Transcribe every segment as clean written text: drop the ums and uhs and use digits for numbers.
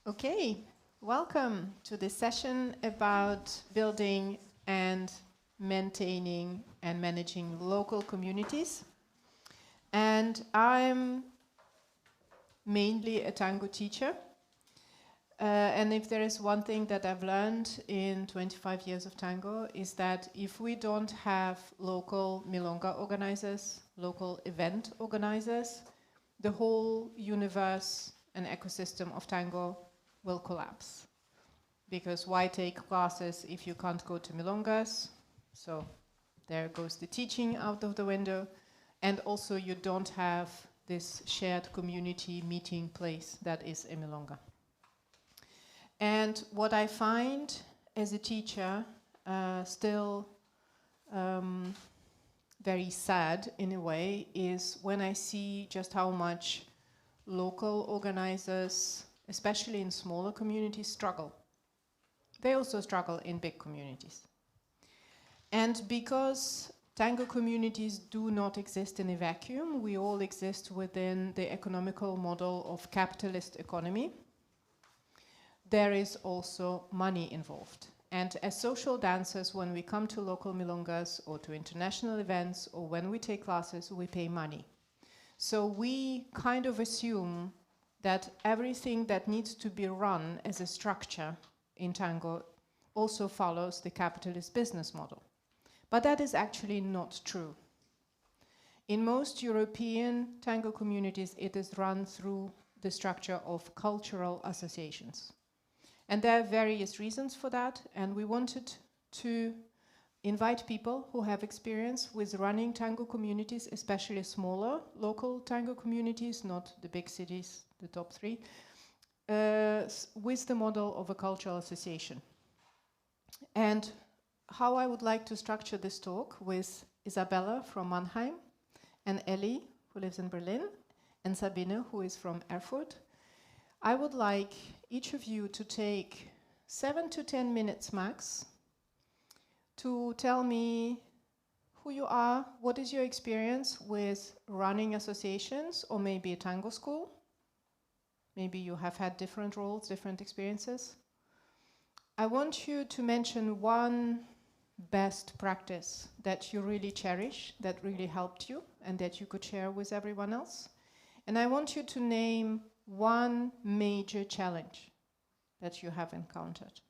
Okay, welcome to this session about building and maintaining and managing local communities. And I'm mainly a tango teacher. And if there is one thing that I've learned in 25 years of tango is that if we don't have local milonga organizers, local event organizers, the whole universe and ecosystem of tango will collapse. Because why take classes if you can't go to milongas? So there goes the teaching out of the window. And also you don't have this shared community meeting place that is a milonga. And what I find as a teacher still very sad in a way is when I see just how much local organizers, especially in smaller communities, struggle. They also struggle in big communities. And because tango communities do not exist in a vacuum, we all exist within the economical model of capitalist economy. There is also money involved. And as social dancers, when we come to local milongas or to international events or when we take classes, we pay money. So we kind of assume that everything that needs to be run as a structure in tango also follows the capitalist business model. But that is actually not true. In most European tango communities, it is run through the structure of cultural associations. And there are various reasons for that, and we wanted to invite people who have experience with running tango communities, especially smaller local tango communities, not the big cities, the top three, with the model of a cultural association. And how I would like to structure this talk with Isabella from Mannheim, and Ellie, who lives in Berlin, and Sabine, who is from Erfurt. I would like each of you to take 7 to 10 minutes max to tell me who you are, what is your experience with running associations or maybe a tango school. Maybe you have had different roles, different experiences. I want you to mention one best practice that you really cherish, that really helped you and that you could share with everyone else. And I want you to name one major challenge that you have encountered.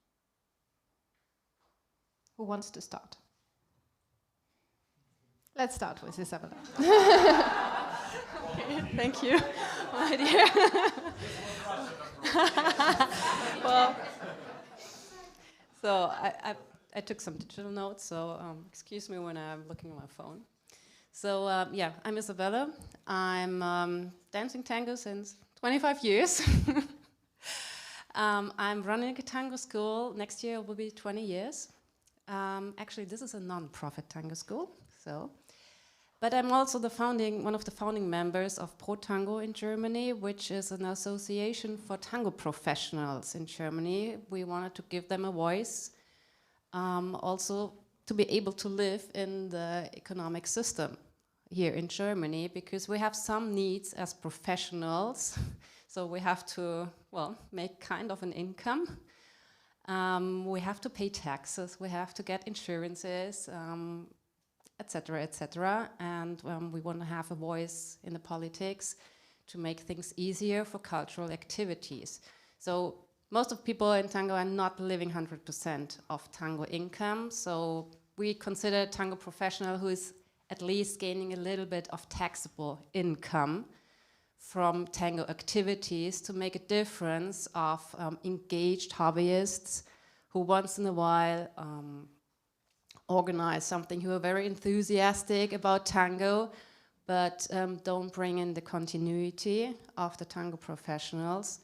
Who wants to start? Let's start with Isabella. Okay, thank you, my dear. Well, so I took some digital notes, so excuse me when I'm looking at my phone. So yeah, I'm Isabella. I'm dancing tango since 25 years. I'm running a tango school. Next year it will be 20 years. Actually, this is a non-profit tango school. But I'm also one of the founding members of Pro Tango in Germany, which is an association for tango professionals in Germany. We wanted to give them a voice, also to be able to live in the economic system here in Germany, because we have some needs as professionals. So we have to, well, make kind of an income. We have to pay taxes, we have to get insurances, etc., etc. And we want to have a voice in the politics to make things easier for cultural activities. So most of people in tango are not living 100% of tango income. So we consider tango professional who is at least gaining a little bit of taxable income from tango activities to make a difference of engaged hobbyists who once in a while organize something, who are very enthusiastic about tango, but don't bring in the continuity of the tango professionals.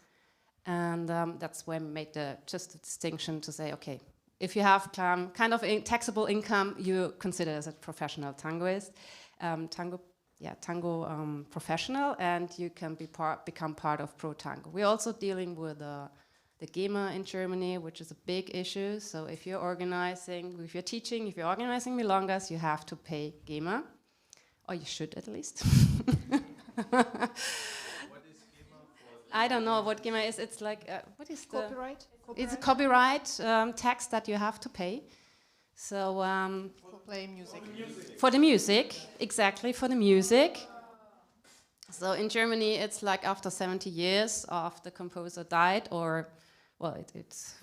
And that's when we made just a distinction to say, okay, if you have kind of taxable income, you consider as a professional tangoist, tango professional, and you can become part of Pro Tango. We're also dealing with the GEMA in Germany, which is a big issue. So if you're organizing, if you're teaching, if you're organizing milongas, you have to pay GEMA, or you should at least. What is GEMA for? I don't know what GEMA is. It's like, what is Copyright? It's a copyright tax that you have to pay. So For playing music. for the music, exactly, for the music. So in Germany, it's like after 70 years of the composer died, or, well, it's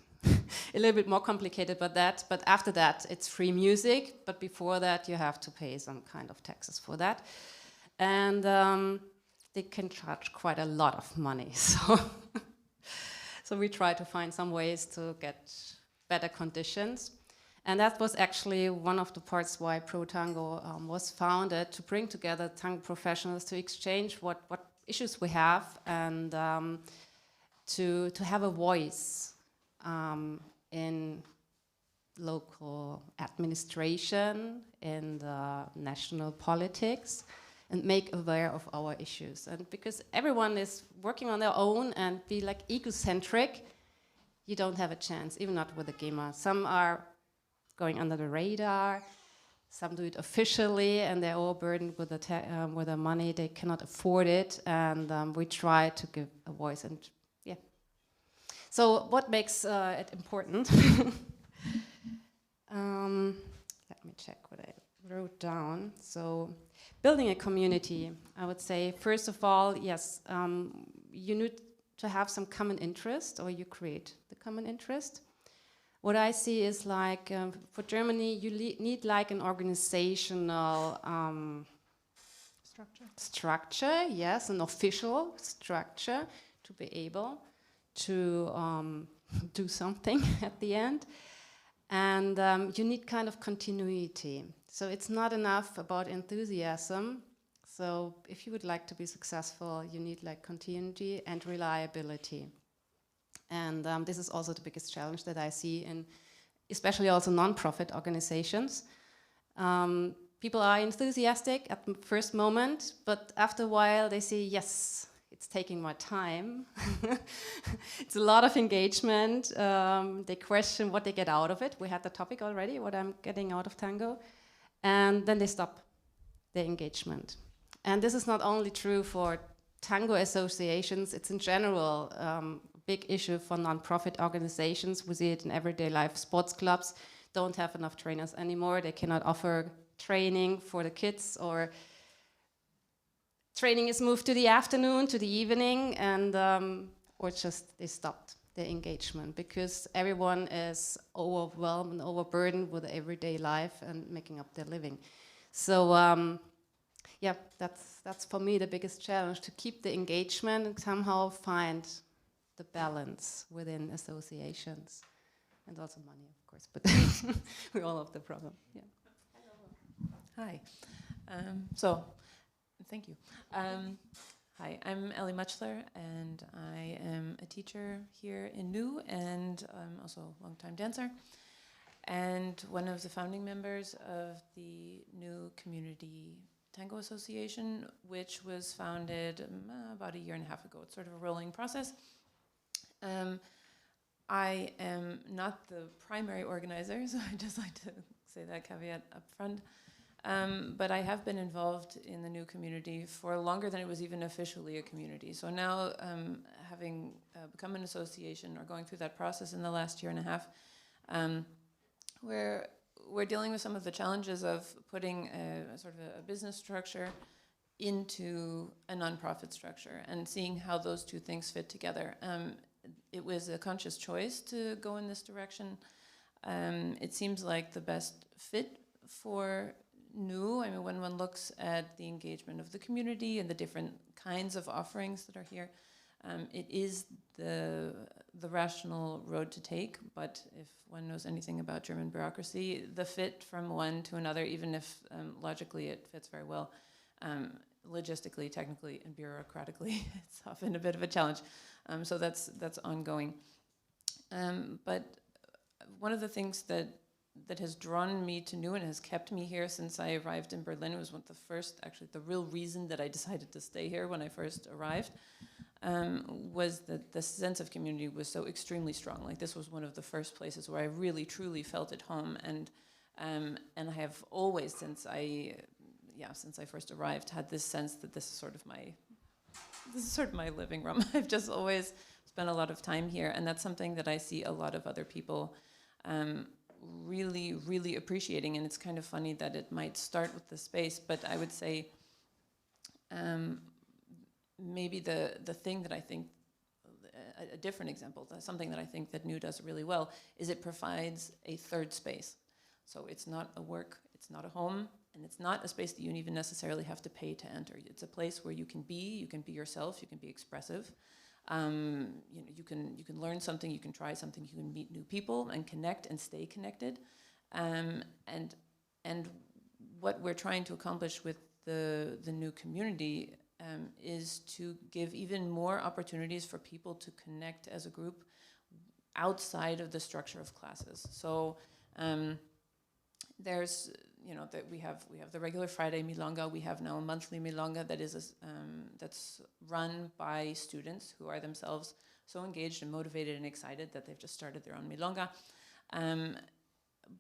a little bit more complicated but that. But after that, it's free music. But before that, you have to pay some kind of taxes for that. And they can charge quite a lot of money. So we try to find some ways to get better conditions. And that was actually one of the parts why Pro Tango was founded, to bring together tango professionals to exchange what issues we have, and to have a voice in local administration, in the national politics, and make aware of our issues. And because everyone is working on their own and be like egocentric, you don't have a chance, even not with the GEMA. Some are going under the radar, some do it officially, and they're all burdened with the money. They cannot afford it, and we try to give a voice. And yeah. So what makes it important? Let me check what I wrote down. So building a community, I would say, first of all, yes, you need to have some common interest, or you create the common interest. What I see is like, for Germany, you need like an organizational structure, yes, an official structure to be able to do something at the end. And you need kind of continuity. So it's not enough about enthusiasm. So if you would like to be successful, you need like continuity and reliability. And this is also the biggest challenge that I see in especially also non-profit organizations. People are enthusiastic at the first moment, but after a while they say, yes, it's taking my time. It's a lot of engagement. They question what they get out of it. We had the topic already, what I'm getting out of tango. And then they stop their engagement. And this is not only true for tango associations, it's in general big issue for non-profit organizations. We see it in everyday life. Sports clubs don't have enough trainers anymore. They cannot offer training for the kids, or training is moved to the afternoon, to the evening, and or just they stopped their engagement because everyone is overwhelmed and overburdened with everyday life and making up their living. So yeah, that's for me the biggest challenge, to keep the engagement and somehow find the balance within associations, and also money, of course, but we all have the problem. Yeah. Hi. Thank you. Hi, I'm Ellie Mutchler, and I am a teacher here in New, and I'm also a long-time dancer, and one of the founding members of the New Community Tango Association, which was founded about 1.5 years ago. It's sort of a rolling process. I am not the primary organizer, so I just like to say that caveat up front. But I have been involved in the New Community for longer than it was even officially a community. So now, having become an association, or going through that process in the last 1.5 years, we're dealing with some of the challenges of putting a sort of a business structure into a nonprofit structure and seeing how those two things fit together. It was a conscious choice to go in this direction. It seems like the best fit for New. I mean, when one looks at the engagement of the community and the different kinds of offerings that are here, it is the rational road to take. But if one knows anything about German bureaucracy, the fit from one to another, even if logically it fits very well, logistically, technically, and bureaucratically, it's often a bit of a challenge. So that's ongoing. But one of the things that has drawn me to New and has kept me here since I arrived in Berlin, was one of the first, actually the real reason that I decided to stay here when I first arrived, was that the sense of community was so extremely strong. Like, this was one of the first places where I really truly felt at home, and I have always, since I first arrived, had this sense that this is sort of this is sort of my living room. I've just always spent a lot of time here, and that's something that I see a lot of other people really, really appreciating. And it's kind of funny that it might start with the space, but I would say maybe the thing that I think, a different example, something that I think that NU does really well, is it provides a third space. So it's not a work, it's not a home, and it's not a space that you even necessarily have to pay to enter. It's a place where you can be yourself, you can be expressive. You can learn something, you can try something, you can meet new people and connect and stay connected. And what we're trying to accomplish with the new community is to give even more opportunities for people to connect as a group outside of the structure of classes. So there's, that we have the regular Friday milonga. We have now a monthly milonga that is that's run by students who are themselves so engaged and motivated and excited that they've just started their own milonga.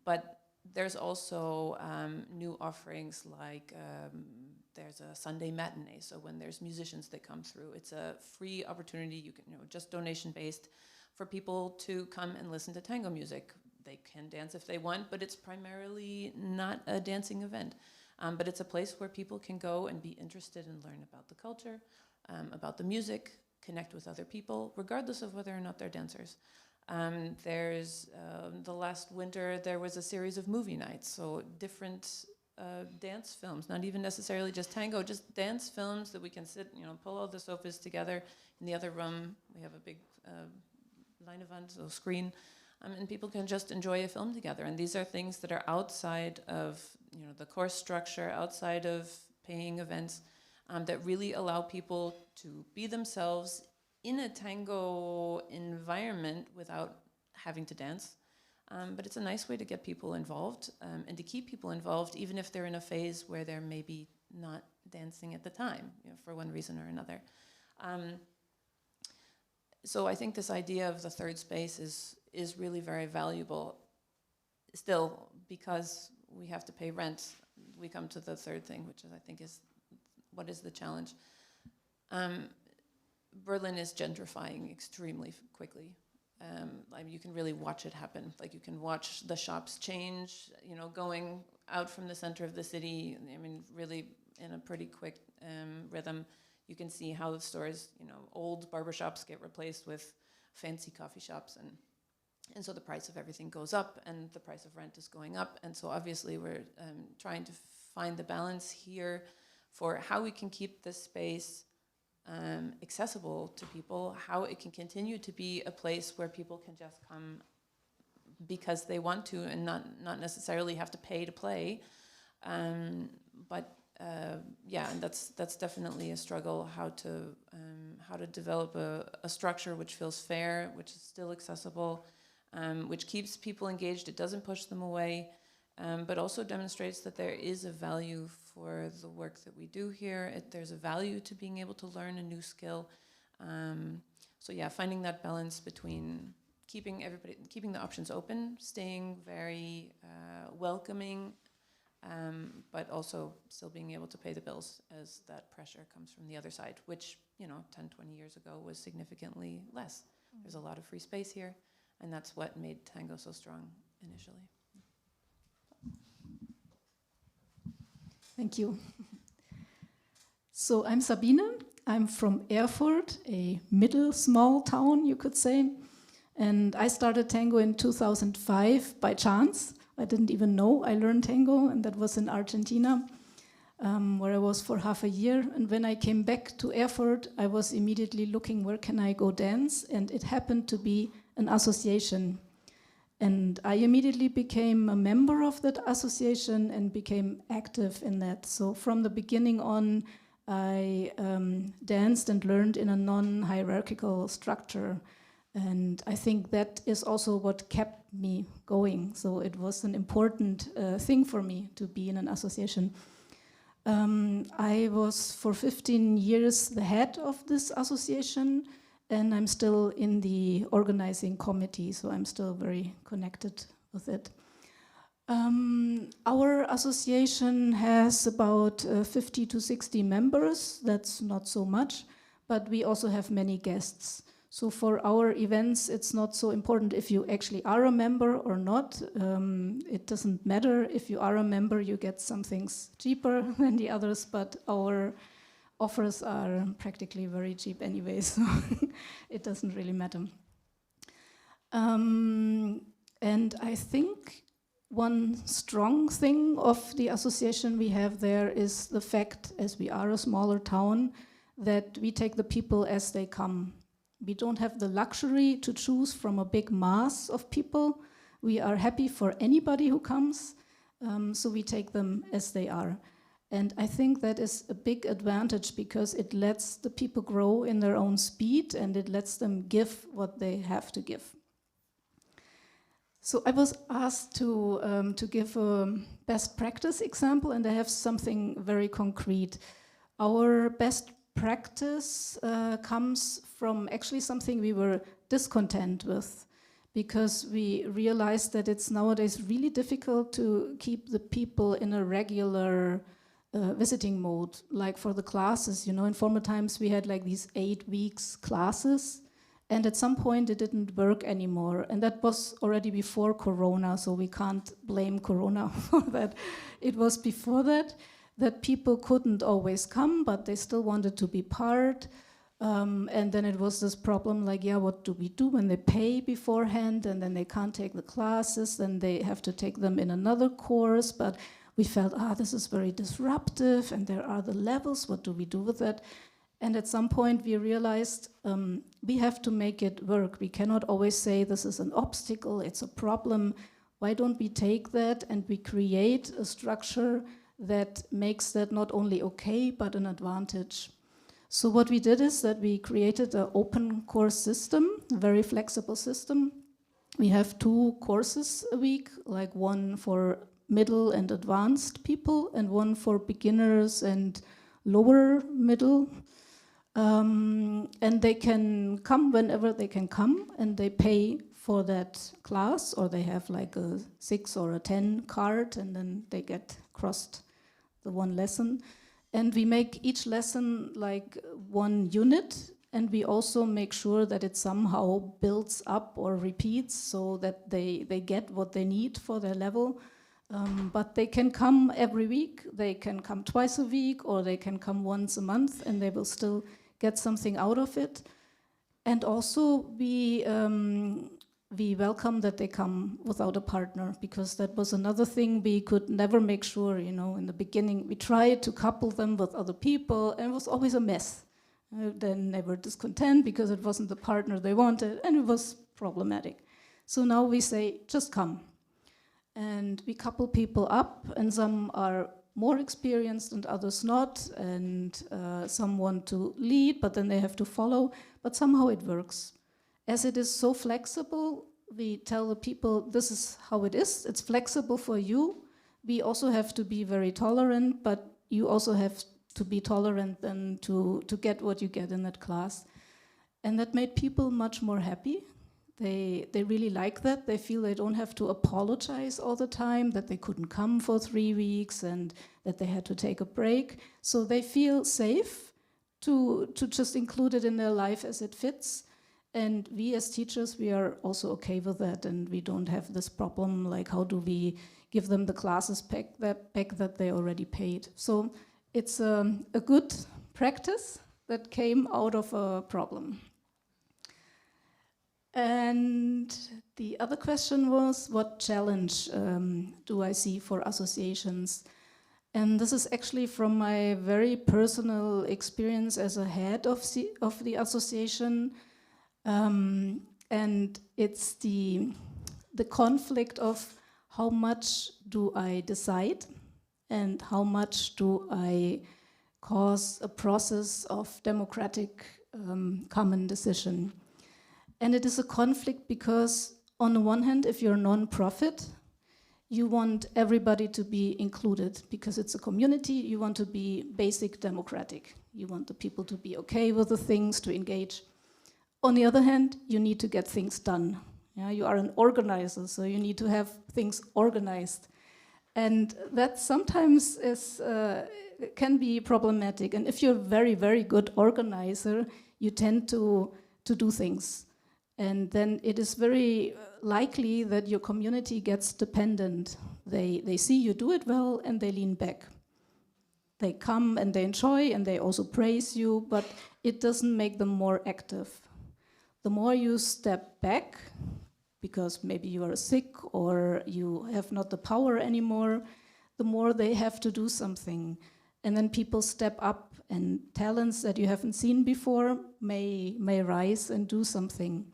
But there's also new offerings like there's a Sunday matinee. So when there's musicians that come through, it's a free opportunity. You can, just donation based for people to come and listen to tango music. They can dance if they want, but it's primarily not a dancing event. But it's a place where people can go and be interested and learn about the culture, about the music, connect with other people, regardless of whether or not they're dancers. There's the last winter, there was a series of movie nights, so different dance films, not even necessarily just tango, just dance films that we can sit, pull all the sofas together. In the other room, we have a big leinwand, so screen, and people can just enjoy a film together. And these are things that are outside of the course structure, outside of paying events, that really allow people to be themselves in a tango environment without having to dance. But it's a nice way to get people involved and to keep people involved, even if they're in a phase where they're maybe not dancing at the time, for one reason or another. So I think this idea of the third space is really very valuable. Still, because we have to pay rent, we come to the third thing, which I think is what is the challenge. Berlin is gentrifying extremely quickly. You can really watch it happen. Like, you can watch the shops change, going out from the center of the city. Really in a pretty quick rhythm. You can see how the stores, old barbershops get replaced with fancy coffee shops, and so the price of everything goes up, and the price of rent is going up. And so obviously we're trying to find the balance here for how we can keep this space accessible to people, how it can continue to be a place where people can just come because they want to and not necessarily have to pay to play. And that's definitely a struggle, how to develop a structure which feels fair, which is still accessible, which keeps people engaged. It doesn't push them away, but also demonstrates that there is a value for the work that we do here. There's a value to being able to learn a new skill. Finding that balance between keeping the options open, staying very welcoming, but also still being able to pay the bills as that pressure comes from the other side, which 10, 20 years ago was significantly less. There's a lot of free space here, and that's what made tango so strong initially. Thank you. So I'm Sabine. I'm from Erfurt, a middle small town, you could say. And I started tango in 2005 by chance. I didn't even know I learned tango, and that was in Argentina, where I was for half a year. And when I came back to Erfurt, I was immediately looking, where can I go dance? And it happened to be an association. And I immediately became a member of that association and became active in that. So from the beginning on, I danced and learned in a non-hierarchical structure. And I think that is also what kept me going. So it was an important thing for me to be in an association. I was for 15 years the head of this association, and I'm still in the organizing committee, so I'm still very connected with it. Our association has about 50 to 60 members. That's not so much. but we also have many guests. So for our events, it's not so important if you actually are a member or not. It doesn't matter. If you are a member, you get some things cheaper than the others, but our offers are practically very cheap anyway, so it doesn't really matter. And I think one strong thing of the association we have there is the fact, as we are a smaller town, that we take the people as they come. We don't have the luxury to choose from a big mass of people. We are happy for anybody who comes, so we take them as they are. And I think that is a big advantage because it lets the people grow in their own speed and it lets them give what they have to give. So I was asked to give a best practice example, and I have something very concrete. Our best practice comes from actually something we were discontent with, because we realized that it's nowadays really difficult to keep the people in a regular visiting mode. Like for the classes, you know, in former times we had like these 8 weeks classes, and at some point it didn't work anymore. And that was already before Corona, so we can't blame Corona for that. It was before that people couldn't always come, but they still wanted to be part. And then it was this problem like, yeah, what do we do when they pay beforehand and then they can't take the classes, then they have to take them in another course. But we felt, this is very disruptive and there are the levels, what do we do with that? And at some point we realized we have to make it work. We cannot always say this is an obstacle, it's a problem. Why don't we take that and we create a structure that makes that not only okay, but an advantage? So what we did is that we created an open course system, a very flexible system. We have 2 courses a week, like one for middle and advanced people and one for beginners and lower middle. And they can come whenever they can come, and they pay for that class, or they have like a 6 or a 10 card, and then they get crossed the one lesson. And we make each lesson like one unit, and we also make sure that it somehow builds up or repeats so that they get what they need for their level. But they can come every week, they can come twice a week, or they can come once a month, and they will still get something out of it. And also we welcome that they come without a partner, because that was another thing we could never make sure, you know, in the beginning. We tried to couple them with other people, and it was always a mess. Then they were discontent because it wasn't the partner they wanted, and it was problematic. So now we say, just come. And we couple people up, and some are more experienced and others not, and some want to lead, but then they have to follow. But somehow it works. As it is so flexible, we tell the people, this is how it is. It's flexible for you. We also have to be very tolerant, but you also have to be tolerant then to get what you get in that class. And that made people much more happy. They really like that. They feel they don't have to apologize all the time, that they couldn't come for 3 weeks and that they had to take a break. So they feel safe to just include it in their life as it fits. And we as teachers, we are also okay with that, and we don't have this problem like how do we give them the classes back that they already paid. So it's a good practice that came out of a problem. And the other question was, what challenge do I see for associations? And this is actually from my very personal experience as a head of the association. And it's the conflict of how much do I decide and how much do I cause a process of democratic common decision. And it is a conflict because on the one hand, if you're a non-profit, you want everybody to be included because it's a community. You want to be basic democratic. You want the people to be okay with the things, to engage. On the other hand, you need to get things done. Yeah, you are an organizer, so you need to have things organized. And that sometimes can be problematic. And if you're a very, very good organizer, you tend to do things. And then it is very likely that your community gets dependent. They see you do it well and they lean back. They come and they enjoy and they also praise you, but it doesn't make them more active. The more you step back, because maybe you are sick or you have not the power anymore, the more they have to do something. And then people step up and talents that you haven't seen before may rise and do something.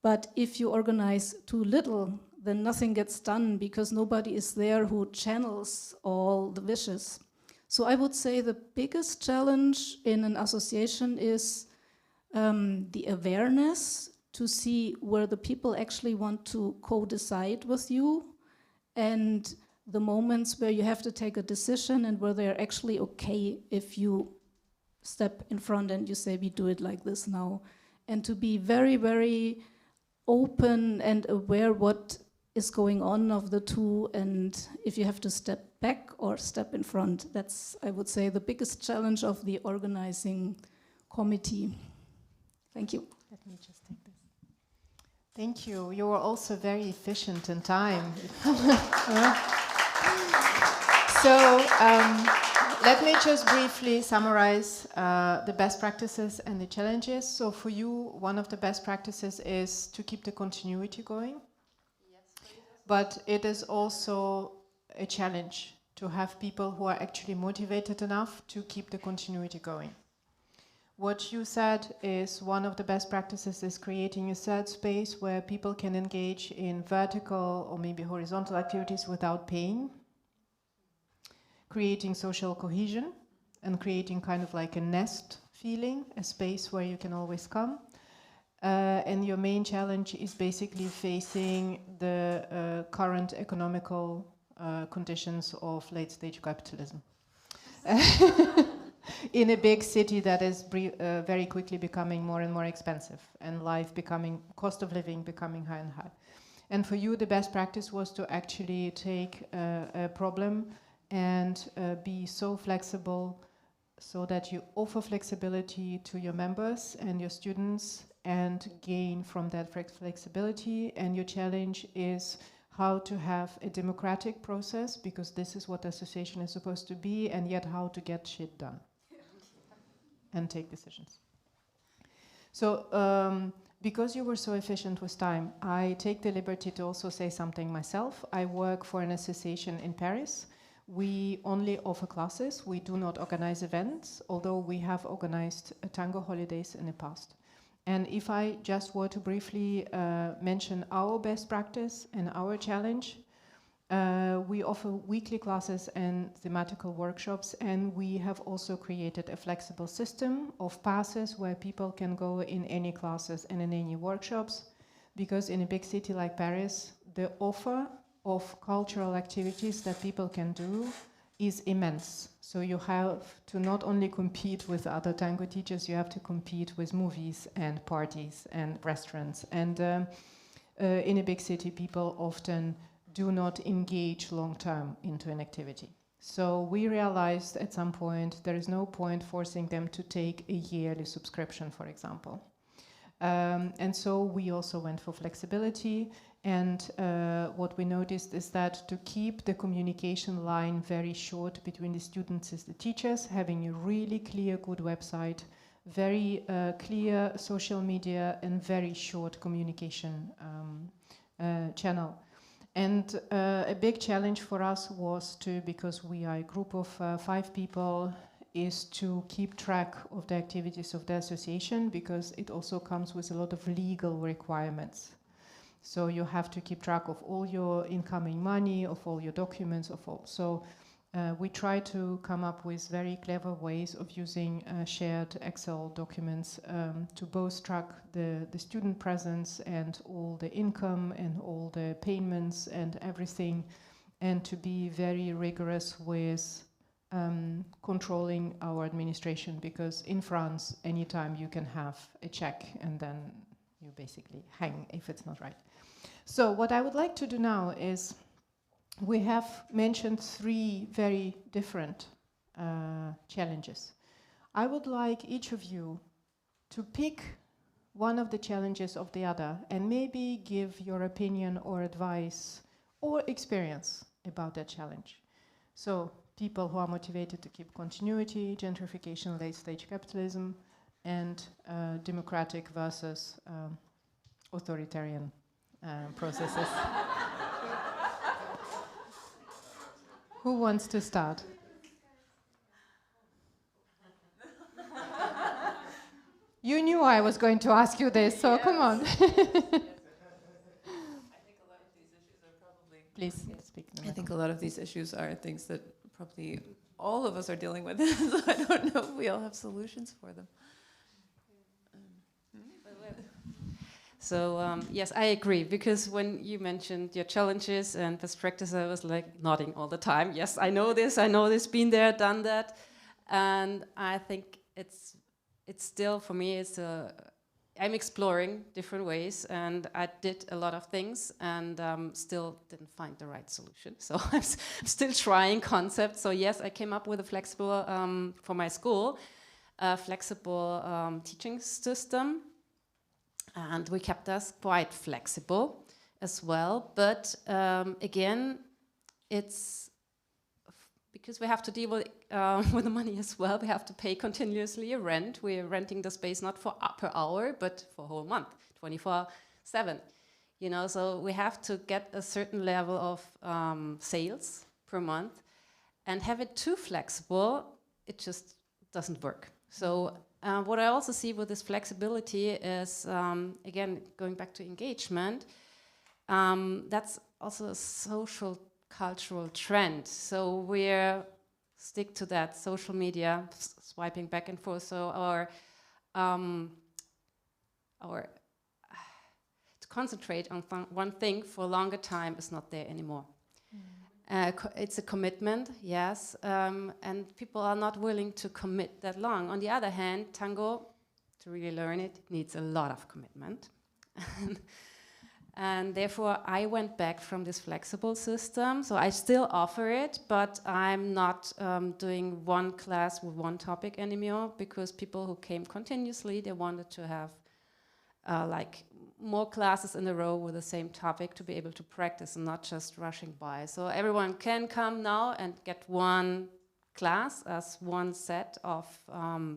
But if you organize too little, then nothing gets done because nobody is there who channels all the wishes. So I would say the biggest challenge in an association is the awareness to see where the people actually want to co-decide with you, and the moments where you have to take a decision and where they're actually okay if you step in front and you say, we do it like this now. And to be very, very open and aware what is going on of the two, and if you have to step back or step in front. That's, I would say, the biggest challenge of the organizing committee. Thank you. Let me just take this. Thank you. You were also very efficient in time. So let me just briefly summarize the best practices and the challenges. So for you, one of the best practices is to keep the continuity going. Yes. But it is also a challenge to have people who are actually motivated enough to keep the continuity going. What you said is one of the best practices is creating a set space where people can engage in vertical or maybe horizontal activities without paying. Creating social cohesion and creating kind of like a nest feeling, a space where you can always come. And your main challenge is basically facing the current economical conditions of late-stage capitalism. In a big city that is very quickly becoming more and more expensive, and cost of living becoming higher and higher. And for you, the best practice was to actually take a problem and be so flexible so that you offer flexibility to your members and your students and gain from that flexibility. And your challenge is how to have a democratic process, because this is what the association is supposed to be, and yet how to get shit done and take decisions. So because you were so efficient with time, I take the liberty to also say something myself. I work for an association in Paris. We only offer classes. We do not organize events, although we have organized tango holidays in the past. And if I just were to briefly mention our best practice and our challenge, we offer weekly classes and thematical workshops, and we have also created a flexible system of passes where people can go in any classes and in any workshops, because in a big city like Paris, the offer of cultural activities that people can do is immense. So you have to not only compete with other tango teachers, you have to compete with movies and parties and restaurants. And in a big city, people often do not engage long-term into an activity. So we realized at some point there is no point forcing them to take a yearly subscription, for example. And so we also went for flexibility. And what we noticed is that to keep the communication line very short between the students and the teachers, having a really clear, good website, very clear social media, and very short communication channel. And a big challenge for us was to, because we are a group of 5 people, is to keep track of the activities of the association, because it also comes with a lot of legal requirements. So you have to keep track of all your incoming money, of all your documents, of all. So we try to come up with very clever ways of using shared Excel documents to both track the student presence and all the income and all the payments and everything, and to be very rigorous with controlling our administration, because in France, anytime you can have a check and then you basically hang if it's not right. So what I would like to do now is we have mentioned 3 very different challenges. I would like each of you to pick one of the challenges of the other and maybe give your opinion or advice or experience about that challenge. So, people who are motivated to keep continuity, gentrification, late-stage capitalism, and democratic versus authoritarian processes. Who wants to start? You knew I was going to ask you this, so yes. Come on. I think a lot of these issues are probably... Please speak. I think a lot of these issues are things that probably all of us are dealing with, so I don't know if we all have solutions for them. So yes, I agree, because when you mentioned your challenges and best practice, I was like nodding all the time. Yes, I know this, been there, done that. And I think it's still, for me, I'm exploring different ways, and I did a lot of things and still didn't find the right solution. So I'm still trying concepts. So yes, I came up with a flexible, for my school, flexible teaching system. And we kept us quite flexible as well. But again, it's because we have to deal with the money as well. We have to pay continuously a rent. We're renting the space not for per hour, but for a whole month, 24/7. You know, so we have to get a certain level of sales per month, and have it too flexible, it just doesn't work. So what I also see with this flexibility is, again, going back to engagement, that's also a social cultural trend. So we're stick to that social media, swiping back and forth. So our to concentrate on one thing for a longer time is not there anymore. It's a commitment, yes, and people are not willing to commit that long. On the other hand, tango, to really learn it, needs a lot of commitment. And therefore, I went back from this flexible system. So I still offer it, but I'm not doing one class with one topic anymore, because people who came continuously, they wanted to have like more classes in a row with the same topic to be able to practice and not just rushing by. So everyone can come now and get one class as one set of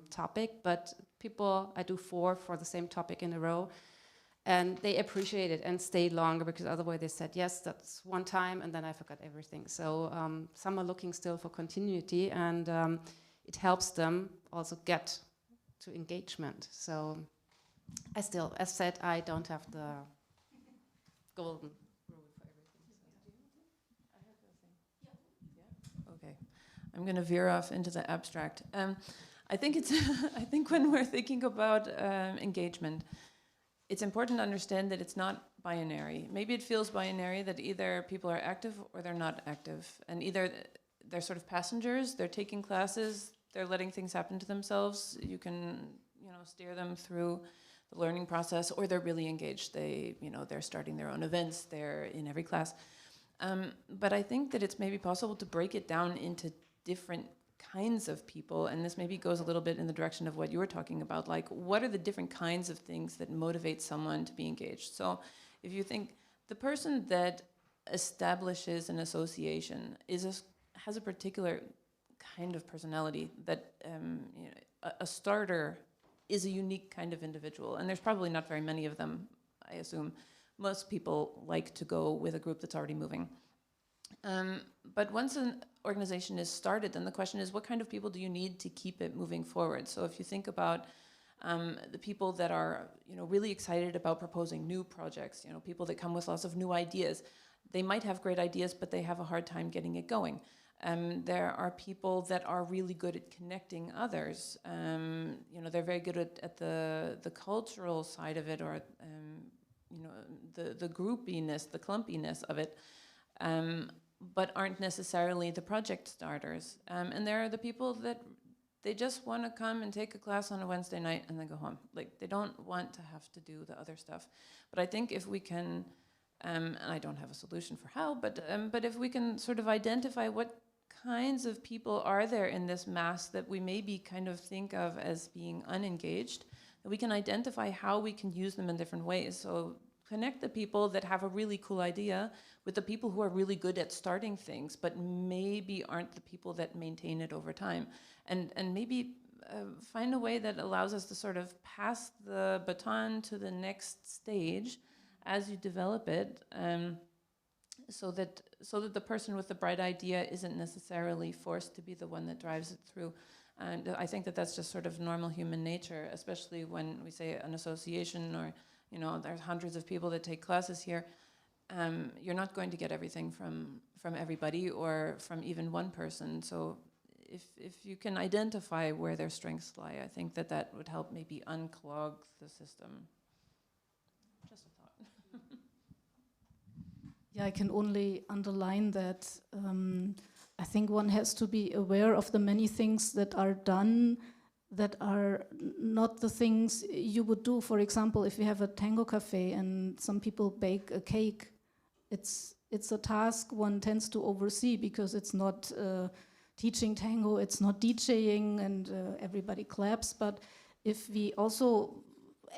topic, but people, I do 4 for the same topic in a row, and they appreciate it and stay longer, because otherwise they said, yes, that's one time, and then I forgot everything. So some are looking still for continuity, and it helps them also get to engagement. So I still, as said, I don't have the golden rule for everything. I have the thing. Yeah. Okay. I'm going to veer off into the abstract. I think it's. I think when we're thinking about engagement, it's important to understand that it's not binary. Maybe it feels binary that either people are active or they're not active, and either they're sort of passengers, they're taking classes, they're letting things happen to themselves. You can, steer them through the learning process, or they're really engaged. They're starting their own events. They're in every class. But I think that it's maybe possible to break it down into different kinds of people, and this maybe goes a little bit in the direction of what you were talking about, like what are the different kinds of things that motivate someone to be engaged. So if you think the person that establishes an association has a particular kind of personality, that a starter is a unique kind of individual, and there's probably not very many of them, I assume. Most people like to go with a group that's already moving. But once an organization is started, then the question is, what kind of people do you need to keep it moving forward? So if you think about the people that are really excited about proposing new projects, people that come with lots of new ideas, they might have great ideas, but they have a hard time getting it going. There are people that are really good at connecting others. They're very good at the cultural side of it, or the groupiness, the clumpiness of it, but aren't necessarily the project starters. And there are the people that they just want to come and take a class on a Wednesday night and then go home. Like, they don't want to have to do the other stuff. But I think if we can And I don't have a solution for how, but if we can sort of identify what kinds of people are there in this mass that we maybe kind of think of as being unengaged, that we can identify how we can use them in different ways. So connect the people that have a really cool idea with the people who are really good at starting things, but maybe aren't the people that maintain it over time. And maybe find a way that allows us to sort of pass the baton to the next stage as you develop it, so that the person with the bright idea isn't necessarily forced to be the one that drives it through. And I think that that's just sort of normal human nature, especially when we say an association or, you know, there's hundreds of people that take classes here. You're not going to get everything from everybody or from even one person. So if you can identify where their strengths lie, I think that that would help maybe unclog the system. Just a thought. Yeah, I can only underline that I think one has to be aware of the many things that are done that are not the things you would do. For example, if you have a tango cafe and some people bake a cake, it's a task one tends to oversee because it's not teaching tango, it's not DJing and everybody claps. But if we also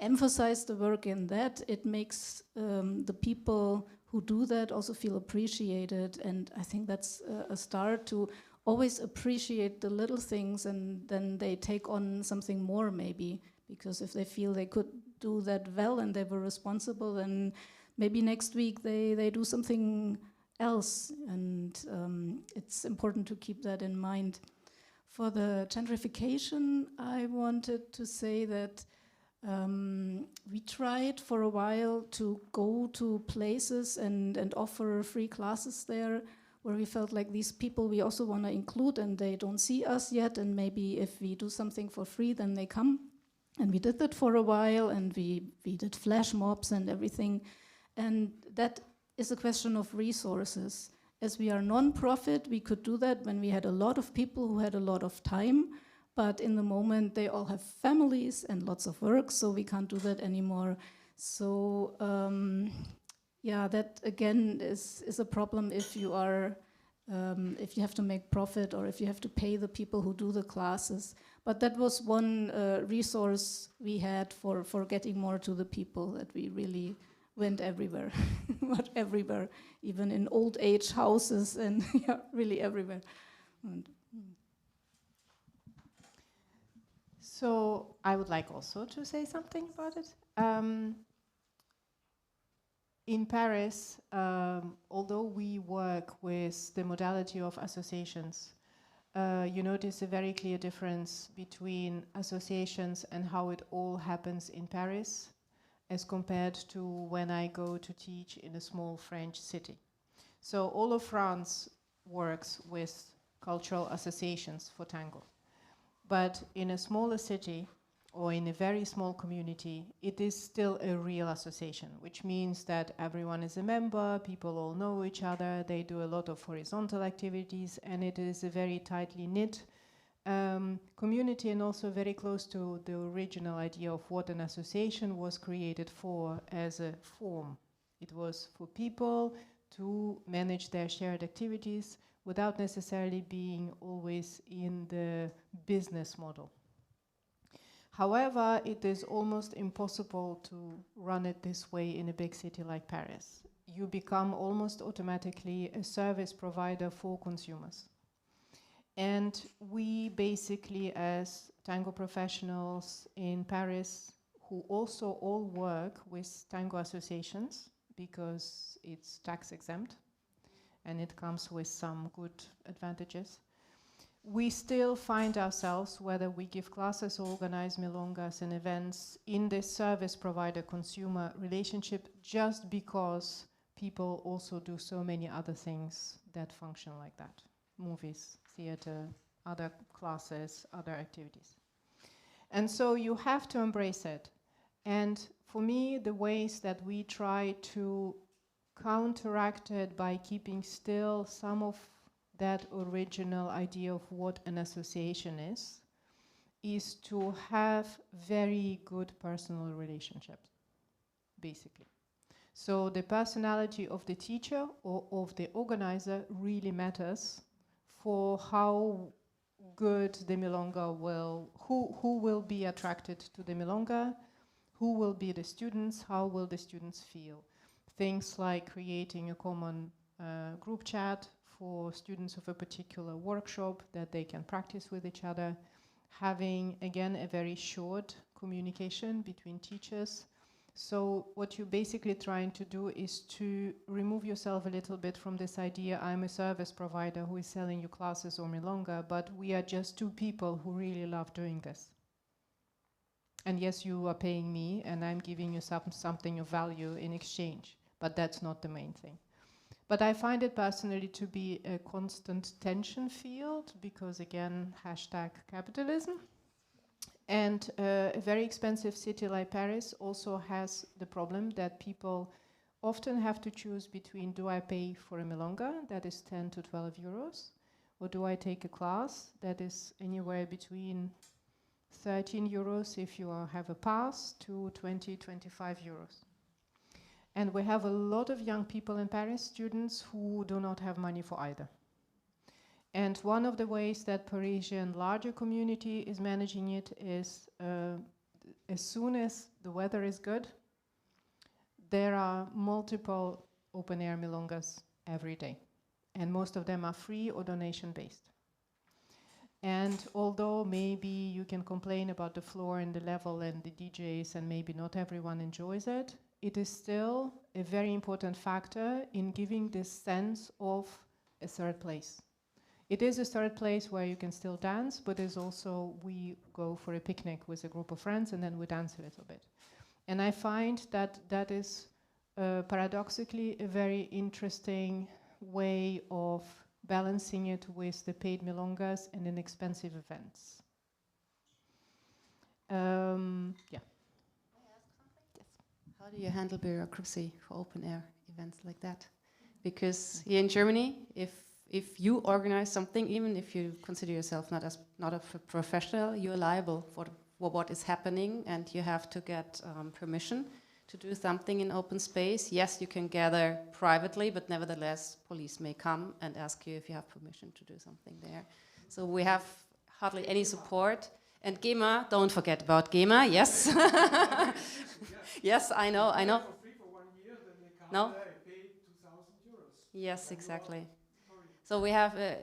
emphasize the work in that, it makes the people who do that also feel appreciated. And I think that's a start to always appreciate the little things, and then they take on something more maybe, because if they feel they could do that well and they were responsible, then maybe next week they do something else. And it's important to keep that in mind. For the gentrification, I wanted to say that we tried for a while to go to places and offer free classes there, where we felt like these people we also want to include, and they don't see us yet, and maybe if we do something for free, then they come. And we did that for a while, and we did flash mobs and everything. And that is a question of resources. As we are non-profit, we could do that when we had a lot of people who had a lot of time, but in the moment they all have families and lots of work, so we can't do that anymore. So yeah, that again is a problem if you are if you have to make profit or if you have to pay the people who do the classes. But that was one resource we had for getting more to the people, that we really went everywhere, not everywhere, even in old age houses and yeah, really everywhere. And, So I would like also to say something about it. In Paris, although we work with the modality of associations, you notice a very clear difference between associations and how it all happens in Paris as compared to when I go to teach in a small French city. So all of France works with cultural associations for tango. But in a smaller city or in a very small community, it is still a real association, which means that everyone is a member, people all know each other, they do a lot of horizontal activities, and it is a very tightly knit community, and also very close to the original idea of what an association was created for as a form. It was for people to manage their shared activities without necessarily being always in the business model. However, it is almost impossible to run it this way in a big city like Paris. You become almost automatically a service provider for consumers. And we basically, as tango professionals in Paris, who also all work with tango associations, because it's tax exempt, and it comes with some good advantages, we still find ourselves, whether we give classes or organize milongas and events, in this service provider-consumer relationship, just because people also do so many other things that function like that. Movies, theater, other classes, other activities. And so you have to embrace it. And for me, the ways that we try to counteract it by keeping still some of that original idea of what an association is to have very good personal relationships, basically. So the personality of the teacher or of the organizer really matters for how good the milonga will, who will be attracted to the milonga, who will be the students, how will the students feel. Things like creating a common group chat for students of a particular workshop that they can practice with each other, having, again, a very short communication between teachers. So what you're basically trying to do is to remove yourself a little bit from this idea, I'm a service provider who is selling you classes or milonga, but we are just two people who really love doing this. And yes, you are paying me and I'm giving you something of value in exchange, but that's not the main thing. But I find it personally to be a constant tension field because, again, hashtag capitalism. And a very expensive city like Paris also has the problem that people often have to choose between, do I pay for a milonga that is 10 to 12 euros, or do I take a class that is anywhere between 13 euros if you have a pass to 20, 25 euros. And we have a lot of young people in Paris, students who do not have money for either. And one of the ways that Parisian larger community is managing it is as soon as the weather is good, there are multiple open-air milongas every day. And most of them are free or donation-based. And although maybe you can complain about the floor and the level and the DJs and maybe not everyone enjoys it, it is still a very important factor in giving this sense of a third place. It is a third place where you can still dance, but there's also, we go for a picnic with a group of friends and then we dance a little bit. And I find that that is paradoxically a very interesting way of balancing it with the paid milongas and inexpensive events. Yeah. How do you handle bureaucracy for open air events like that? Because here in Germany, if you organize something, even if you consider yourself not a professional, you're liable for what is happening, and you have to get permission to do something in open space. Yes, you can gather privately, but nevertheless, police may come and ask you if you have permission to do something there. So we have hardly any support. And GEMA, don't forget about GEMA, yes. Yes, I know. For free for 1 year, then they come No? there and pay 2,000 euros. Yes, exactly. So we have a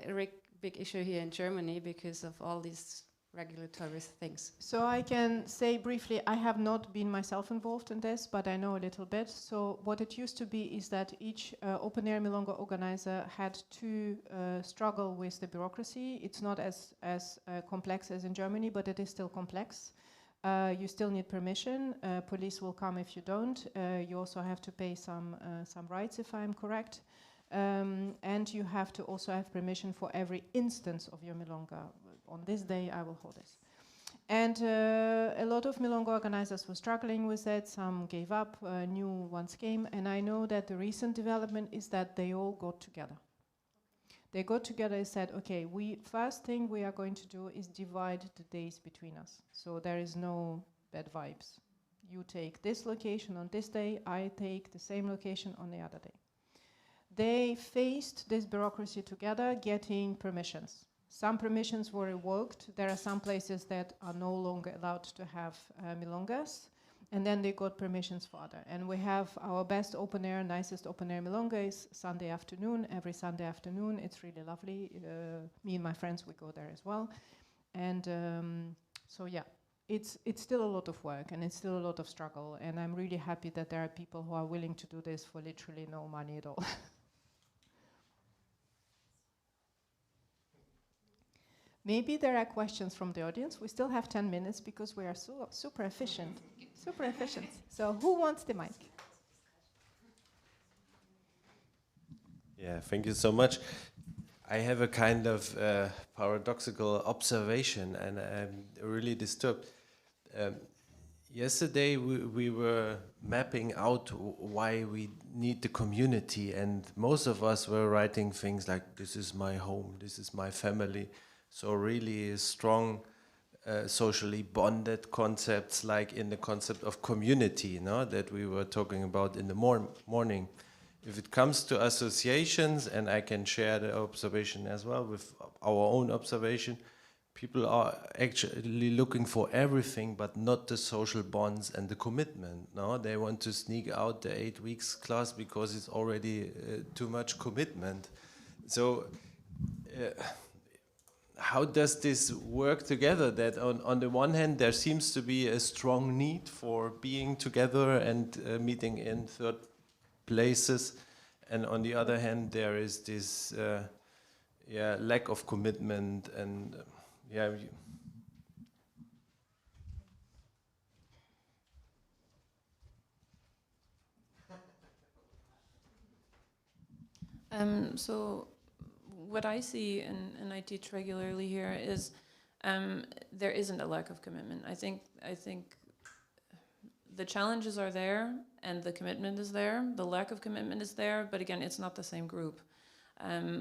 big issue here in Germany because of all these regulatory things. So I can say briefly, I have not been myself involved in this, but I know a little bit. So what it used to be is that each open-air milonga organizer had to struggle with the bureaucracy. It's not as complex as in Germany, but it is still complex. You still need permission. Police will come if you don't. You also have to pay some rights, if I'm correct. And you have to also have permission for every instance of your milonga. On this day, I will hold this. And a lot of milonga organizers were struggling with it. Some gave up, new ones came. And I know that the recent development is that they all got together. They got together and said, okay, first thing we are going to do is divide the days between us. So there is no bad vibes. You take this location on this day, I take the same location on the other day. They faced this bureaucracy together, getting permissions. Some permissions were revoked. There are some places that are no longer allowed to have milongas. And then they got permissions for other. And we have our best open air, nicest open air milonga is Sunday afternoon, every Sunday afternoon. It's really lovely. Me and my friends, we go there as well. And so yeah, it's still a lot of work and it's still a lot of struggle. And I'm really happy that there are people who are willing to do this for literally no money at all. Maybe there are questions from the audience. We still have 10 minutes because we are so super efficient. Super efficient. So who wants the mic? Yeah, thank you so much. I have a kind of paradoxical observation, and I'm really disturbed. Yesterday we were mapping out why we need the community, and most of us were writing things like, this is my home, this is my family. So really a strong socially bonded concepts, like in the concept of community, no, that we were talking about in the morning. If it comes to associations, and I can share the observation as well with our own observation, people are actually looking for everything but not the social bonds and the commitment. No, they want to sneak out the 8 weeks class because it's already too much commitment. So how does this work together? That on the one hand there seems to be a strong need for being together and meeting in third places, and on the other hand there is this lack of commitment and So what I see, and I teach regularly here, is there isn't a lack of commitment. I think the challenges are there and the commitment is there. The lack of commitment is there, but again, it's not the same group.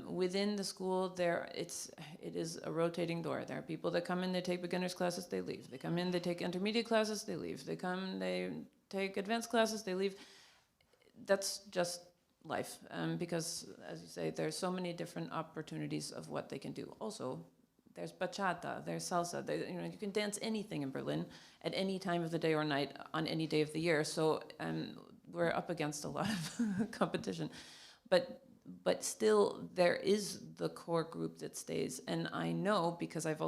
Within the school, it is a rotating door. There are people that come in, they take beginners classes, they leave. They come in, they take intermediate classes, they leave. They come, they take advanced classes, they leave. That's just life, because, as you say, there's so many different opportunities of what they can do. Also, there's bachata, there's salsa. You can dance anything in Berlin at any time of the day or night on any day of the year. So we're up against a lot of competition, but still there is the core group that stays. And I know, because I've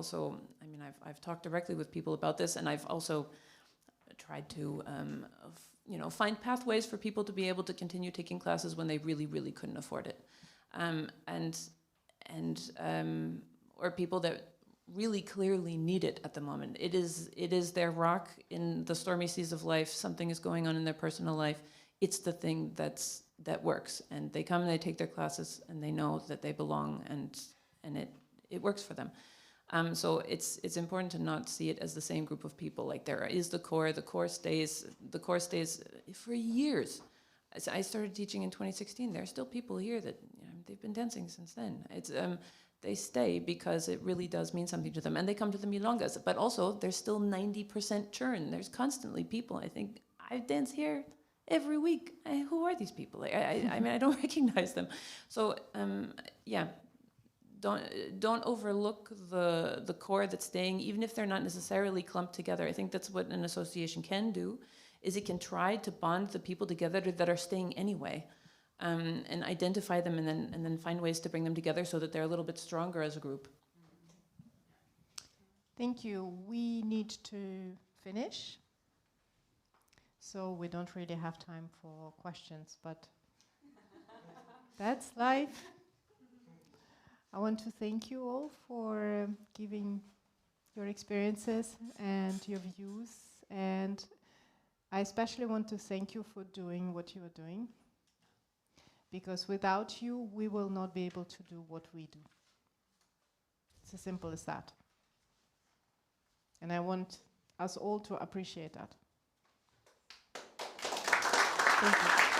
talked directly with people about this, and I've also tried to find pathways for people to be able to continue taking classes when they really, really couldn't afford it, or people that really clearly need it at the moment. It is their rock in the stormy seas of life. Something is going on in their personal life. It's the thing that works, and they come and they take their classes, and they know that they belong, and it works for them. So it's important to not see it as the same group of people. Like, there is the core stays for years. I started teaching in 2016. There are still people here that they've been dancing since then. They stay because it really does mean something to them, and they come to the milongas. But also, there's still 90% churn. There's constantly people. I think I dance here every week. Who are these people? I don't recognize them. So Don't overlook the core that's staying, even if they're not necessarily clumped together. I think that's what an association can do, is it can try to bond the people together that are staying anyway, and identify them, and then find ways to bring them together so that they're a little bit stronger as a group. Thank you. We need to finish, so we don't really have time for questions, but that's life. I want to thank you all for giving your experiences and your views, and I especially want to thank you for doing what you are doing, because without you, we will not be able to do what we do. It's as simple as that. And I want us all to appreciate that. Thank you.